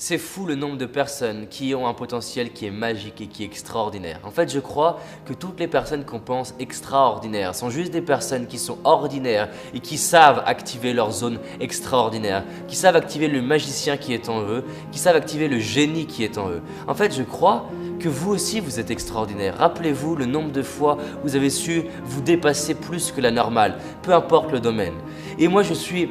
C'est fou le nombre de personnes qui ont un potentiel qui est magique et qui est extraordinaire. En fait, je crois que toutes les personnes qu'on pense extraordinaires sont juste des personnes qui sont ordinaires et qui savent activer leur zone extraordinaire, qui savent activer le magicien qui est en eux, qui savent activer le génie qui est en eux. En fait, je crois que vous aussi vous êtes extraordinaire. Rappelez-vous le nombre de fois où vous avez su vous dépasser plus que la normale, peu importe le domaine. Et moi, je suis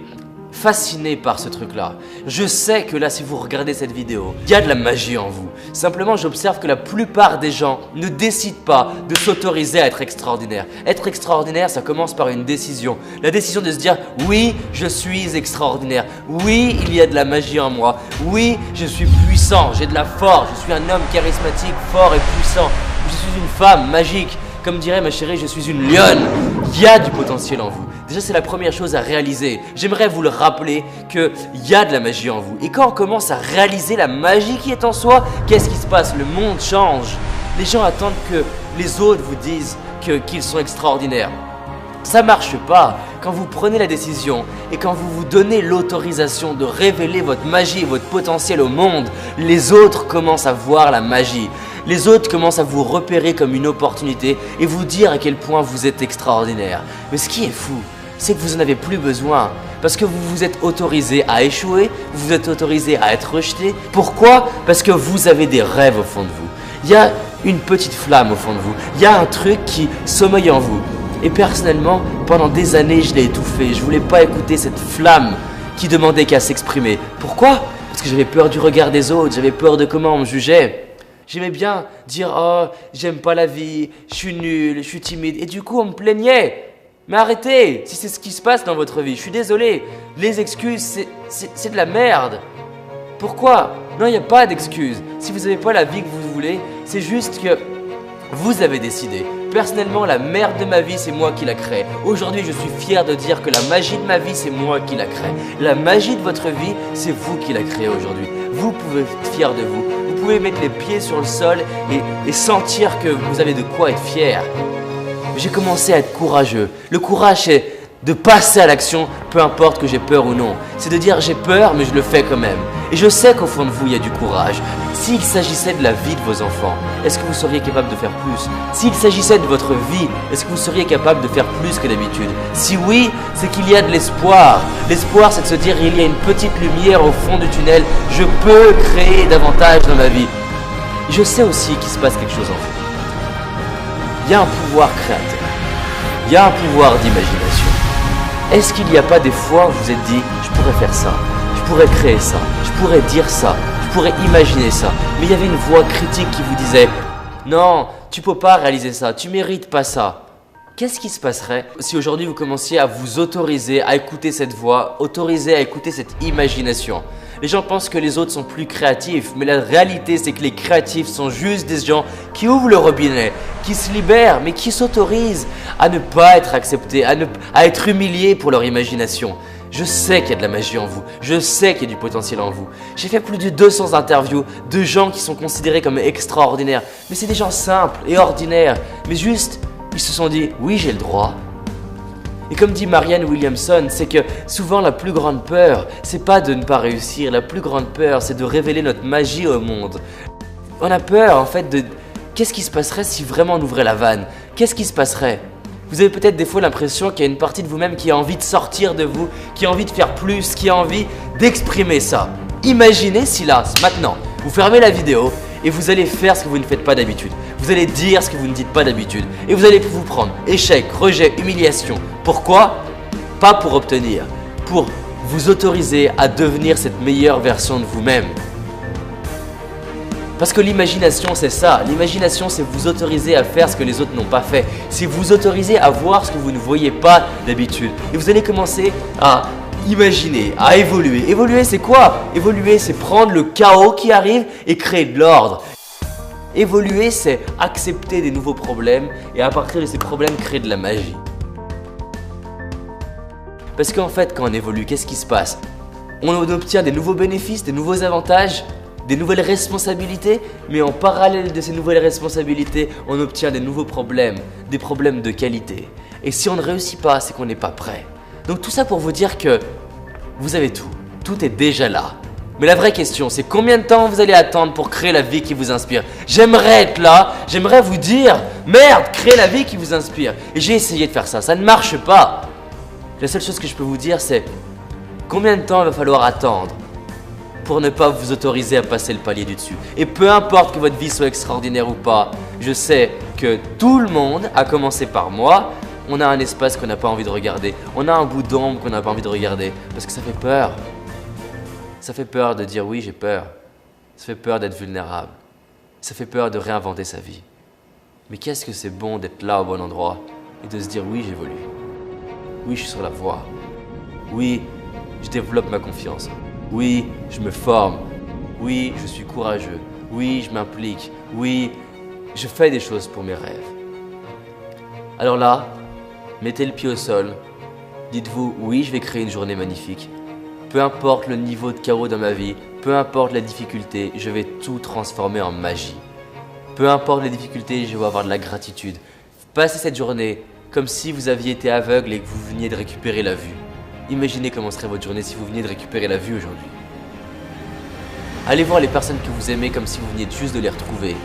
fasciné par ce truc-là. Je sais que là, si vous regardez cette vidéo, il y a de la magie en vous. Simplement, j'observe que la plupart des gens ne décident pas de s'autoriser à être extraordinaire. Être extraordinaire, ça commence par une décision. La décision de se dire « Oui, je suis extraordinaire. Oui, il y a de la magie en moi. Oui, je suis puissant. J'ai de la force. Je suis un homme charismatique, fort et puissant. Je suis une femme magique. Comme dirait ma chérie, je suis une lionne. Il y a du potentiel en vous. Déjà, c'est la première chose à réaliser. J'aimerais vous le rappeler qu'il y a de la magie en vous. Et quand on commence à réaliser la magie qui est en soi, qu'est-ce qui se passe? Le monde change. Les gens attendent que les autres vous disent qu'ils sont extraordinaires. Ça marche pas. Quand vous prenez la décision et quand vous vous donnez l'autorisation de révéler votre magie et votre potentiel au monde, les autres commencent à voir la magie. Les autres commencent à vous repérer comme une opportunité et vous dire à quel point vous êtes extraordinaire. Mais ce qui est fou, c'est que vous n'en avez plus besoin parce que vous vous êtes autorisé à échouer, vous vous êtes autorisé à être rejeté. Pourquoi? Parce que vous avez des rêves au fond de vous. Il y a une petite flamme au fond de vous. Il y a un truc qui sommeille en vous. Et personnellement, pendant des années, je l'ai étouffé. Je voulais pas écouter cette flamme qui demandait qu'à s'exprimer. Pourquoi? Parce que j'avais peur du regard des autres, j'avais peur de comment on me jugeait. J'aimais bien dire « Oh, j'aime pas la vie, je suis nul, je suis timide » et du coup on me plaignait. Mais arrêtez, si c'est ce qui se passe dans votre vie, je suis désolé. Les excuses, c'est de la merde. Pourquoi? Non, il n'y a pas d'excuses. Si vous n'avez pas la vie que vous voulez, c'est juste que vous avez décidé. Personnellement, la merde de ma vie, c'est moi qui la crée. Aujourd'hui, je suis fier de dire que la magie de ma vie, c'est moi qui la crée. La magie de votre vie, c'est vous qui la créez aujourd'hui. Vous pouvez être fier de vous. Vous pouvez mettre les pieds sur le sol et sentir que vous avez de quoi être fier. J'ai commencé à être courageux. Le courage, c'est de passer à l'action, peu importe que j'ai peur ou non. C'est de dire j'ai peur, mais je le fais quand même. Et je sais qu'au fond de vous, il y a du courage. S'il s'agissait de la vie de vos enfants, est-ce que vous seriez capable de faire plus? S'il s'agissait de votre vie, est-ce que vous seriez capable de faire plus que d'habitude? Si oui, c'est qu'il y a de l'espoir. L'espoir, c'est de se dire il y a une petite lumière au fond du tunnel. Je peux créer davantage dans ma vie. Et je sais aussi qu'il se passe quelque chose en vous. Il y a un pouvoir créateur. Il y a un pouvoir d'imagination. Est-ce qu'il n'y a pas des fois où vous vous êtes dit « je pourrais faire ça, je pourrais créer ça, je pourrais dire ça, je pourrais imaginer ça » mais il y avait une voix critique qui vous disait « non, tu peux pas réaliser ça, tu mérites pas ça ». Qu'est-ce qui se passerait si aujourd'hui vous commenciez à vous autoriser à écouter cette voix, autoriser à écouter cette imagination? Les gens pensent que les autres sont plus créatifs, mais la réalité c'est que les créatifs sont juste des gens qui ouvrent le robinet, qui se libèrent, mais qui s'autorisent à ne pas être acceptés, à être humiliés pour leur imagination. Je sais qu'il y a de la magie en vous, je sais qu'il y a du potentiel en vous. J'ai fait plus de 200 interviews de gens qui sont considérés comme extraordinaires, mais c'est des gens simples et ordinaires, mais juste, ils se sont dit « oui, j'ai le droit ». Et comme dit Marianne Williamson, c'est que souvent la plus grande peur, c'est pas de ne pas réussir, la plus grande peur, c'est de révéler notre magie au monde. On a peur en fait de qu'est-ce qui se passerait si vraiment on ouvrait la vanne? Qu'est-ce qui se passerait? Vous avez peut-être des fois l'impression qu'il y a une partie de vous-même qui a envie de sortir de vous, qui a envie de faire plus, qui a envie d'exprimer ça. Imaginez si là, maintenant, vous fermez la vidéo et vous allez faire ce que vous ne faites pas d'habitude. Vous allez dire ce que vous ne dites pas d'habitude. Et vous allez vous prendre échec, rejet, humiliation. Pourquoi? Pas pour obtenir, pour vous autoriser à devenir cette meilleure version de vous-même. Parce que l'imagination, c'est ça. L'imagination, c'est vous autoriser à faire ce que les autres n'ont pas fait. C'est vous autoriser à voir ce que vous ne voyez pas d'habitude. Et vous allez commencer à imaginer, à évoluer. Évoluer, c'est quoi? Évoluer, c'est prendre le chaos qui arrive et créer de l'ordre. Évoluer, c'est accepter des nouveaux problèmes et à partir de ces problèmes, créer de la magie. Parce qu'en fait, quand on évolue, qu'est-ce qui se passe? On obtient des nouveaux bénéfices, des nouveaux avantages, des nouvelles responsabilités, mais en parallèle de ces nouvelles responsabilités, on obtient des nouveaux problèmes, des problèmes de qualité. Et si on ne réussit pas, c'est qu'on n'est pas prêt. Donc tout ça pour vous dire que vous avez tout. Tout est déjà là. Mais la vraie question, c'est combien de temps vous allez attendre pour créer la vie qui vous inspire? J'aimerais être là, j'aimerais vous dire, merde, créez la vie qui vous inspire. Et j'ai essayé de faire ça, ça ne marche pas. La seule chose que je peux vous dire, c'est combien de temps il va falloir attendre pour ne pas vous autoriser à passer le palier du dessus. Et peu importe que votre vie soit extraordinaire ou pas, je sais que tout le monde, à commencer par moi, on a un espace qu'on n'a pas envie de regarder. On a un bout d'ombre qu'on n'a pas envie de regarder parce que ça fait peur. Ça fait peur de dire oui, j'ai peur. Ça fait peur d'être vulnérable. Ça fait peur de réinventer sa vie. Mais qu'est-ce que c'est bon d'être là au bon endroit et de se dire oui, j'évolue. Oui, je suis sur la voie. Oui, je développe ma confiance. Oui, je me forme. Oui, je suis courageux. Oui, je m'implique. Oui, je fais des choses pour mes rêves. Alors là, mettez le pied au sol. Dites-vous, oui, je vais créer une journée magnifique. Peu importe le niveau de chaos dans ma vie, peu importe la difficulté, je vais tout transformer en magie. Peu importe les difficultés, je vais avoir de la gratitude. Passez cette journée comme si vous aviez été aveugle et que vous veniez de récupérer la vue. Imaginez comment serait votre journée si vous veniez de récupérer la vue aujourd'hui. Allez voir les personnes que vous aimez comme si vous veniez juste de les retrouver.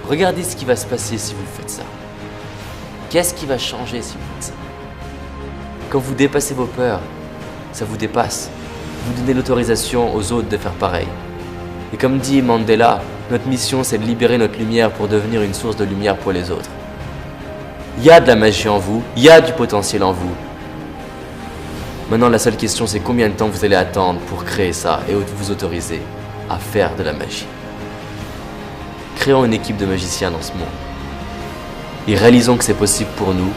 Regardez ce qui va se passer si vous faites ça. Qu'est-ce qui va changer si vous faites ça? Quand vous dépassez vos peurs, ça vous dépasse. Vous donnez l'autorisation aux autres de faire pareil. Et comme dit Mandela, notre mission c'est de libérer notre lumière pour devenir une source de lumière pour les autres. Il y a de la magie en vous, il y a du potentiel en vous. Maintenant la seule question c'est combien de temps vous allez attendre pour créer ça et vous autoriser à faire de la magie. Créons une équipe de magiciens dans ce monde. Et réalisons que c'est possible pour nous,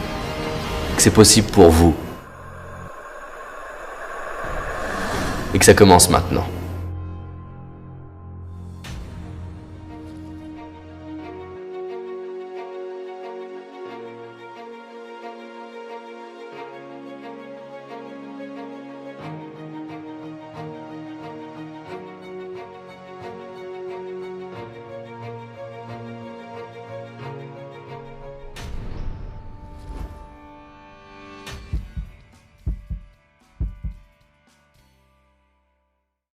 que c'est possible pour vous. Et que ça commence maintenant.